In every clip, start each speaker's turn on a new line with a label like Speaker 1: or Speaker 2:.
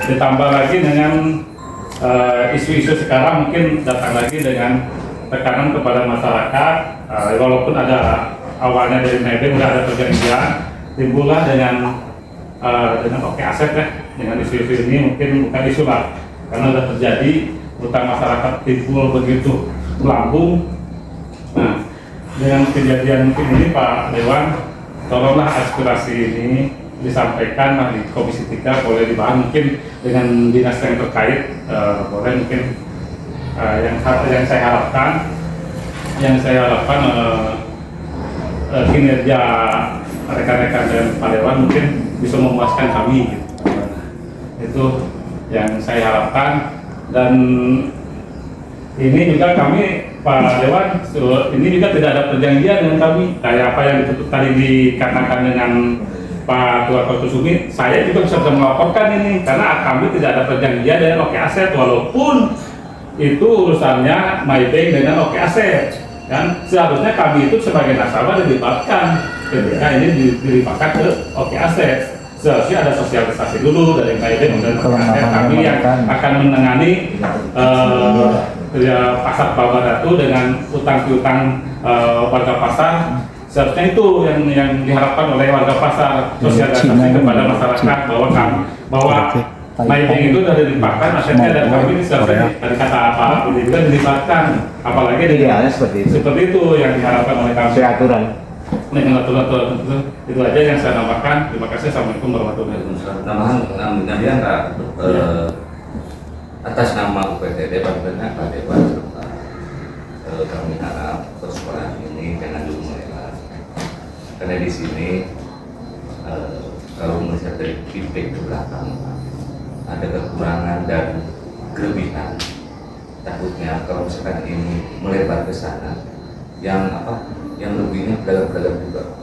Speaker 1: Ditambah lagi dengan isu-isu sekarang mungkin datang lagi dengan tekanan kepada masyarakat, walaupun ada awalnya dari Maybank nggak ada perjanjian, timbullah dengan oke aset ya, dengan isu-isu ini mungkin bukan isu lah, karena sudah terjadi utang masyarakat timbul begitu melambung. Nah, dengan kejadian mungkin ini Pak Dewan, tolonglah aspirasi ini disampaikan di Komisi 3, boleh dibahas mungkin dengan dinas yang terkait, boleh mungkin yang saya harapkan kinerja rekan-rekan dan Pak Dewan mungkin bisa memuaskan kami gitu. Itu yang saya harapkan. Dan ini juga kami Pak Dewan, ini juga tidak ada perjanjian dengan kami, kayak apa yang tadi dikatakan dengan Pak Ketua Kusumi. Saya juga bisa melaporkan ini karena kami tidak ada perjanjian dengan Oke Aset, walaupun itu urusannya Maybank dengan Oke Aset. Kan seharusnya kami itu sebagai nasabah dilibatkan ketika ini dilibatkan ke Oke Aset. Seharusnya ada sosialisasi dulu dari Maybank dan Oke Aset. Kami yang akan menangani pasar bawah datu dengan utang piutang warga pasar. Seharusnya itu yang diharapkan oleh warga pasar, sosialisasi kepada masyarakat bahwa Maybank itu sudah dilibatkan asetnya, dan kami seharusnya dari kata apa ini juga dilibatkan, apalagi dengan seperti itu yang diharapkan oleh kami.
Speaker 2: Aturan.
Speaker 1: Dengan aturan itu aja yang saya tambahkan. Terima kasih. Assalamualaikum warahmatullahi wabarakatuh.
Speaker 3: Namanya atas nama UPTD Banten Pak Dewan, kami harap persoalan ini jangan dulu melewat, karena di sini kalau melihat dari feedback ke belakang ada kekurangan dan kelebihan. Takutnya kalau misalkan ini melebar ke sana, yang lebihnya pedagang-pedagang juga.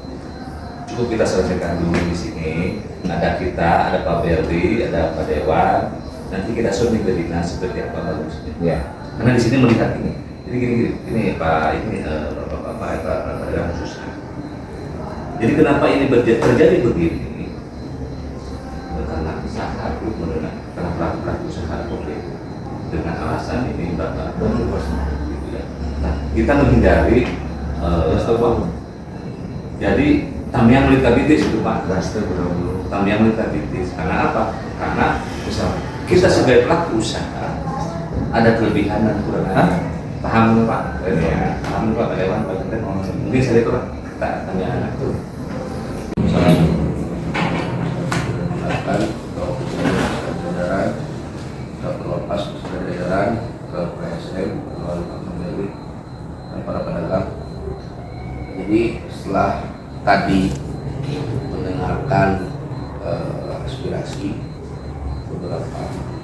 Speaker 3: Cukup kita selesaikan dulu di sini. Ada kita, ada Pak Berdi, ada Pak Dewan. Nanti kita submit ke dinas seperti apa bagusnya. Ya. Karena di sini melihat ini. Jadi gini Pak, Pak Dewan khususnya. Jadi kenapa ini terjadi begini? Karena satu karena pelaku usaha boleh dengan alasan ini bapak gitu ya. Nah, kita menghindari jadi tamiang likabitis itu Pak, tamiang likabitis. Karena apa? Karena kita sebagai pelaku usaha ada kelebihan dan kekurangan. Paham Pak? Paham Pak Dewan, Pak Dewan. Mungkin saya kurang tanya anak itu.
Speaker 4: Terlepas kesadaran ke PSM, melalui Pak Menteri dan para pedagang. Jadi setelah tadi mendengarkan aspirasi beberapa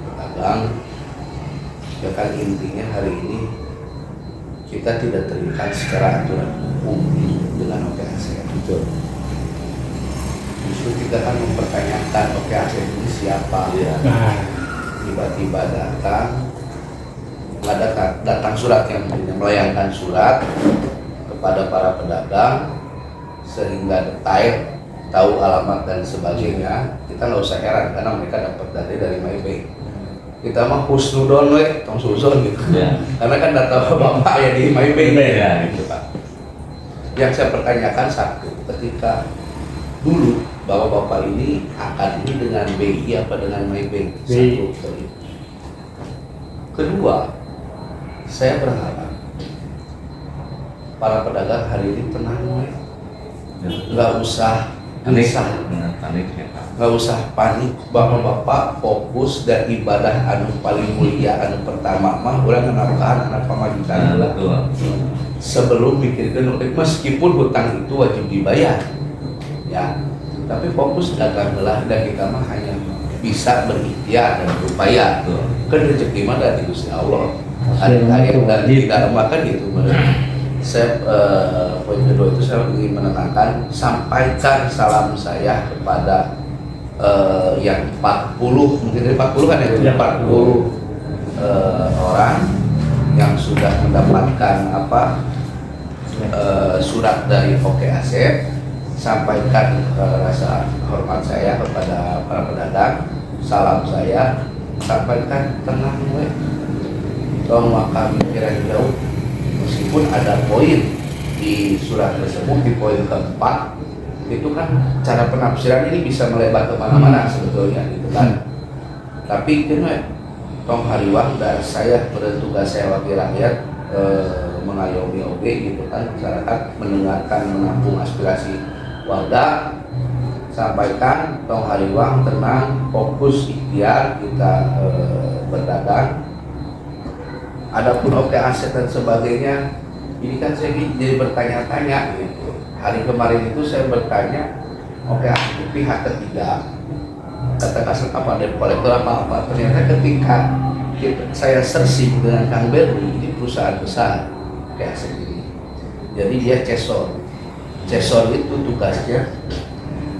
Speaker 4: pedagang, ya kan intinya hari ini kita tidak terikat secara aturan hukum dengan Oke Aset. Betul. Justru kita kan mempertanyakan Oke Aset ini siapa? Ya. Tiba-tiba datang surat yang melayangkan surat kepada para pedagang sehingga detail, tahu alamat dan sebagainya. Kita nggak usah heran karena mereka dapat dari Maybank. Kita mah husnudon tong suzon gitu. Ya. Karena kan data bapak ya di Maybank ya, gitu Pak. Yang saya pertanyakan satu, ketika dulu bahwa bapak ini akan ini dengan BI apa dengan Maybank? Satu. Kedua, saya berharap para pedagang hari ini tenang, nggak usah nggak usah panik, bahwa bapak fokus dan ibadah anu paling mulia anu pertama mah orang nafkahan anak pamajikan sebelum mikirkan meskipun hutang itu wajib dibayar ya, tapi fokus dagang belah dan kita mah hanya bisa berikhtiar dan berupaya. Kan rezeki mah dari Gusti Allah. Ada dan tidak makan gitu. Saya poin kedua itu saya ingin menenangkan, sampaikan salam saya kepada yang 40, mungkin dari 40 kan ya, 40 orang yang sudah mendapatkan surat dari Oke Aset. Sampaikan rasa hormat saya kepada para pedagang salam saya sampaikan tenang we, tong maka pikiran jauh, meskipun ada poin di surat tersebut di poin keempat itu kan cara penafsiran ini bisa melebar kemana-mana sebetulnya gitu kan. Tapi kan tong hariwang dan saya bertugas saya wakil rakyat mengayomi oge gitu kan masyarakat, mendengarkan menampung aspirasi warga, sampaikan tong hariwang tenang, fokus, ikhtiar kita berdagang. Adapun oke aset dan sebagainya, ini kan saya jadi bertanya-tanya gitu. Hari kemarin itu saya bertanya, oke aset pihak ketiga, kata kasar apa debt collector apa, ternyata ketika saya searching dengan Kang Berli, ini perusahaan besar kayak sendiri. Jadi dia cesor itu tugasnya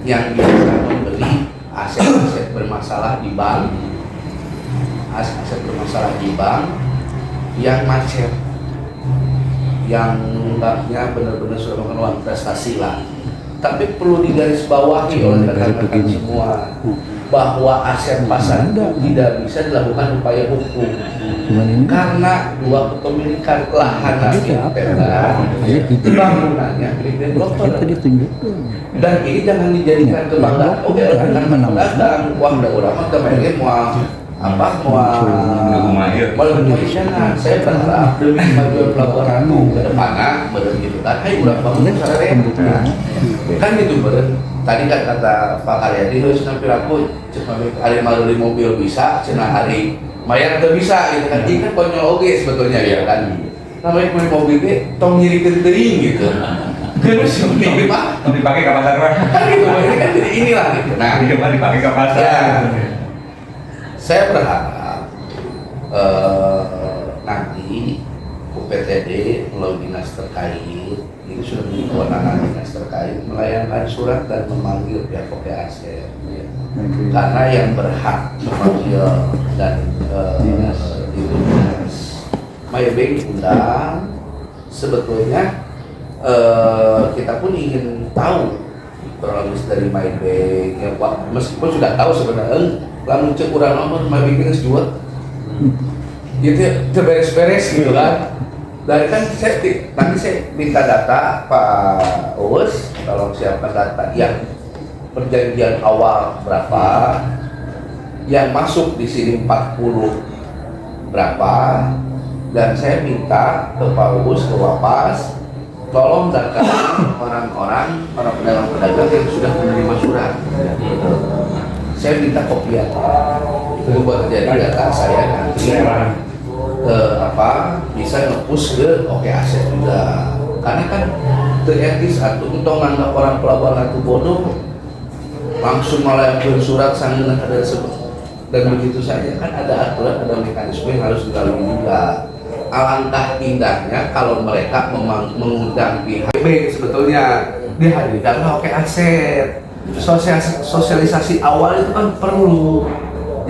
Speaker 4: yang bisa membeli aset-aset bermasalah di bank, aset bermasalah di bank yang macet, yang nggaknya benar-benar sudah melakukan prestasi lah. Tapi perlu digarisbawahi oleh rekan-rekan semua bahwa aset pasar itu tidak bisa dilakukan upaya hukum karena dua kepemilikan lahan bangunannya milik developer, dan ini jangan dijadikan kebanggaan. Oke, dagang uang daerah kemarin saya berharap demi kemajuan pelabuhan ke depannya begitu kan, hai udah bangun kan gitu tadi kan kata Pak Karyadi harus nampil aku cuma hari malu mobil bisa, cina hari mayar atau bisa gitu kan. Ini kan konyol oke sebetulnya ya kan, namanya punya mobil deh tong nyiri tering gitu terus ini mah
Speaker 1: dipakai ke pasar
Speaker 4: kan gitu, ini kan jadi inilah gitu. Nah
Speaker 1: dipakai ke pasar
Speaker 4: ya, saya berharap nanti UPTD melalui dinas terkait ini sudah menjadi kewenangan dinas terkait melayangkan surat dan memanggil pihak oke aset ya. Karena yang berhak memanggil dan itu Maybank diundang. Sebetulnya kita pun ingin tahu kronologis dari Maybank ya, meskipun sudah tahu sebenarnya lamun cek urang nomor Maybank geus jual gitu terberes-beres gitu kan. Dari kan nanti saya minta data Pak Uus, tolong siapkan data yang perjanjian awal berapa, yang masuk di sini 40 berapa, dan saya minta ke Pak Uus, ke Wapas, tolong data orang-orang, para pedagang-pedagang yang sudah menerima surat. Saya minta kopian itu buat jadi data saya nanti bisa nge-push ke oke aset juga, karena kan teretis atau untuk menganggap orang pelabuhan itu bodoh langsung melayangkan surat sangat ada dan begitu saja. Kan ada aturan, ada mekanisme yang harus dilalui juga. Alangkah indahnya kalau mereka mengundang pihak B sebetulnya dihadirkan oke aset. Sosialisasi awal itu kan perlu,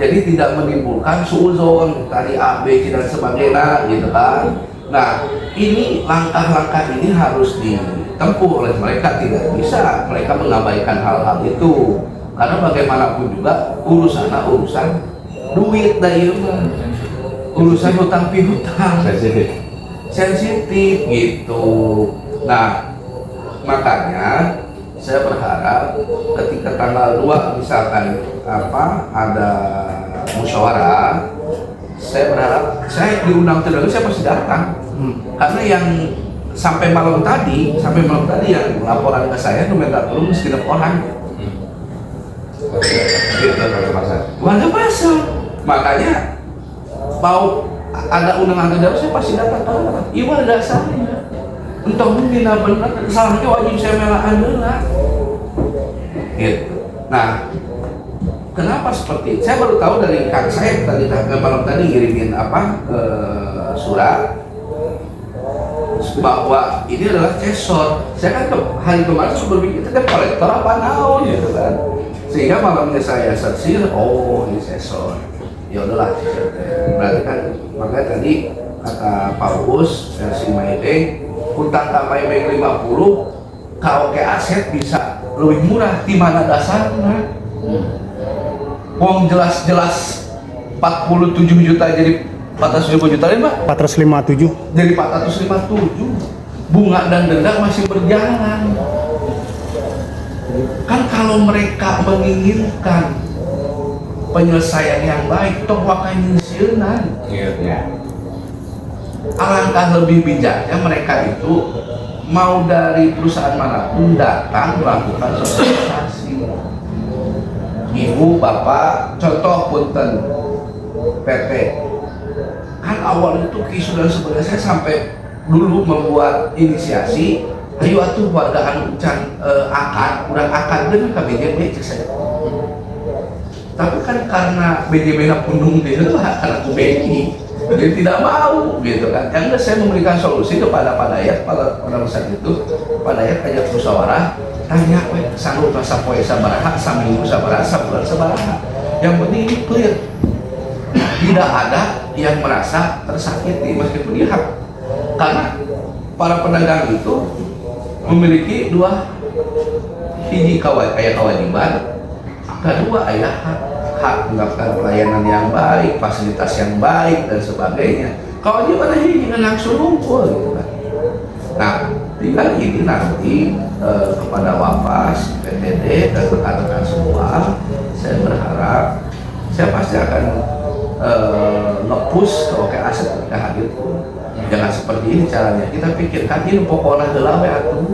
Speaker 4: jadi tidak menimbulkan suuzon tadi A, B, C dan sebagainya gitu kan. Nah ini langkah-langkah ini harus ditempuh oleh mereka, tidak bisa mereka mengabaikan hal-hal itu, karena bagaimanapun juga urusan duit dari urusan hutang piutang sensitif gitu. Nah makanya saya berharap ketika tanggal 2 misalkan ada musyawarah, saya berharap saya diundang terus, saya pasti datang. Karena yang sampai malam tadi yang laporan ke saya nomenklatur perlu sekitar orang warga pasar. Makanya mau ada undangan terus saya pasti datang. Iya ada dasarnya. Entah mungkin benar kesalahannya wajib saya melaan dulu gitu. Nah kenapa seperti itu? Saya baru tahu dari Kang saya malam tadi ngirimin surat bahwa ini adalah cesor. Saya kan hari kemarin berpikir itu kan kolektor apa naon gitu kan, sehingga malamnya saya searching, oh ini cesor. Ya udahlah, berarti kan makanya tadi kata Pak Uus versi Maybank, hutang ke Maybank 50, kalau ke aset bisa lebih murah, di mana dasarnya? Wong jelas-jelas 47 juta jadi 470 juta ya Pak?
Speaker 2: 457.
Speaker 4: Jadi 457. Bunga dan denda masih berjalan. Kan kalau mereka menginginkan penyelesaian yang baik, toh wakan nyisieunan. Alangkah lebih bijaknya mereka itu mau dari perusahaan manapun datang melakukan sosialisasi. Ibu, bapak, contoh punten PT. Kan awal itu sudah sebenarnya saya sampai dulu membuat inisiasi, ayo atuh warga anu can akad, kurang akad dengan KBJB cek saya. Tapi kan karena BJB-nya punung dia lah karena aku BNI, jadi tidak mau gitu kan. Yang saya memberikan solusi kepada Pak Dayat pada saat itu, Pak Dayat ajak musyawarah, tanya, sanggup rasa poe sabaraha, saminggu sabaraha, sabulan sabaraha. Yang penting ini clear, tidak ada yang merasa tersakiti meskipun dia hak. Karena para pedagang itu memiliki dua, hiji kewajiban, kedua adalah hak mendapatkan pelayanan yang baik, fasilitas yang baik dan sebagainya. Kewajiban hiji kan langsung ngumpul gitu kan. Nah, tinggal ini nanti kepada Wapas, PTD dan rekan-rekan semua, saya berharap saya pasti akan nge-push ke Oke Aset ketika hadir pun. Jangan seperti ini caranya. Kita pikirkan ini pokoknya heula we atuh.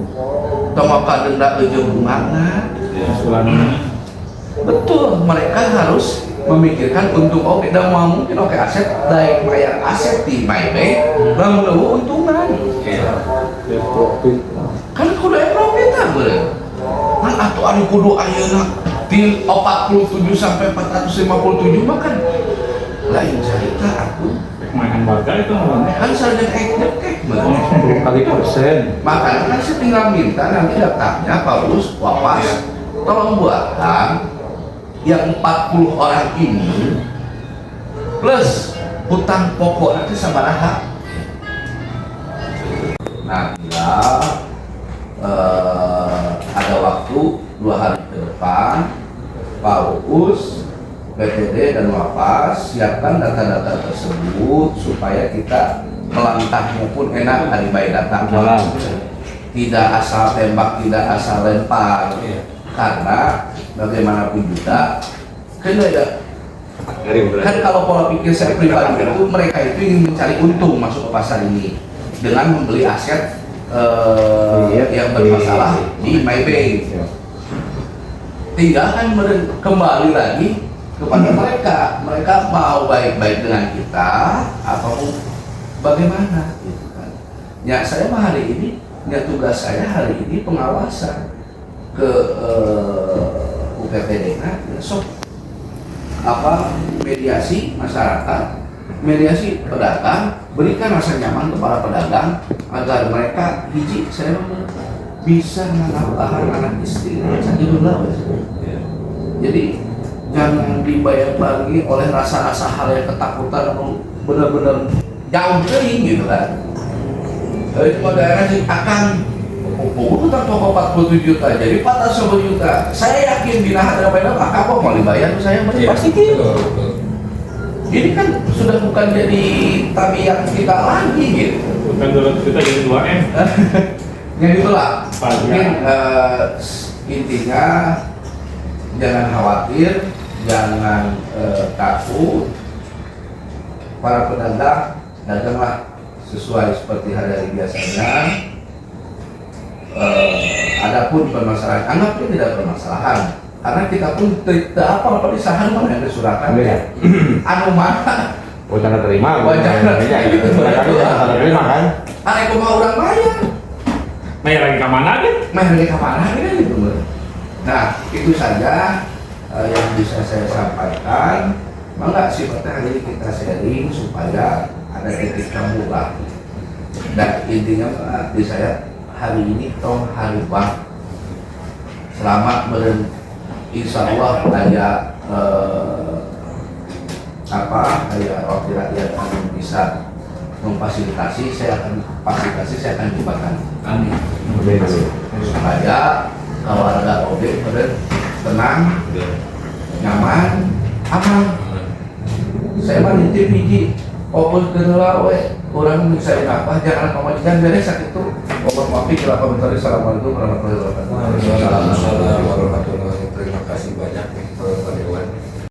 Speaker 4: Tomoka denda ujung bungana. Betul, mereka harus memikirkan untung oke dan mau mungkin Oke Aset baik bayar aset di MyBank dan menunggu untungan. Kan kudu profit bener. Kan atuh anu kudu ayeuna di 47 sampai 457 mah kan lain cerita aku.
Speaker 1: Makan warga itu namanya.
Speaker 4: Kan sarjana ekdek
Speaker 2: 10 kali persen.
Speaker 4: makanya kan saya tinggal minta nanti daftarnya Paulus Wapas tolong buatkan yang 40 orang ini plus hutang pokok nanti sabaraha. Nah tinggal ada waktu 2 hari ke depan Paulus BPD dan Wapas siapkan data-data tersebut supaya kita melangkahnya pun enak dari bayi datang. Tidak asal tembak, tidak asal lempar. Karena bagaimanapun juga kan kalau pola pikir saya pribadi itu mereka itu ingin mencari untung masuk ke pasar ini dengan membeli aset yang bermasalah di MyBank. Tinggal kan kembali lagi kepada mereka mau baik-baik dengan kita atau bagaimana gitu kan. Ya saya mah hari ini, ya tugas saya hari ini pengawasan ke UPPD besok mediasi masyarakat, mediasi pedagang, berikan rasa nyaman kepada pedagang agar mereka hiji saya bisa menafkahi anak istri jadi jangan dibayar lagi oleh rasa-rasa hal yang ketakutan benar-benar jauh kering gitu kan. Dari daerah sih akan hutang pokok 47 juta jadi 410 juta. Saya yakin bila ada apa kapok mau dibayar saya pasti gitu. Ini kan sudah bukan jadi tabiat kita lagi gitu.
Speaker 1: Bukan 200 juta jadi 2M.
Speaker 4: Jadi itulah mungkin intinya jangan khawatir, jangan takut. Para pedagang daganglah sesuai seperti hari biasanya. Adapun permasalahan anggapnya tidak permasalahan karena kita pun tidak apa-apa di sahan mana yang disuratan ya. Anu mana
Speaker 2: Wajah terima.
Speaker 4: Wajah
Speaker 2: gitu. Terima kan?
Speaker 4: ada kumaha orang bayar.
Speaker 1: Bayar lagi ke mana deh?
Speaker 4: Main dari kemana gitu. Nah itu saja yang bisa saya sampaikan. Mangga sifatnya hari ini kita sharing supaya ada titik temu lah. Dan intinya berarti saya hari ini toh hari Bang. Selamat insya Allah ada wakil rakyat yang bisa memfasilitasi, saya akan cobakan. Amin. Supaya warga objek tenang, nyaman, aman. Saya mah nitip hiji fokus ke heula we kurang bisa apa jangan pamajikan beres sakit tuh. Bapak mafi kira komentar. Assalamualaikum warahmatullahi wabarakatuh.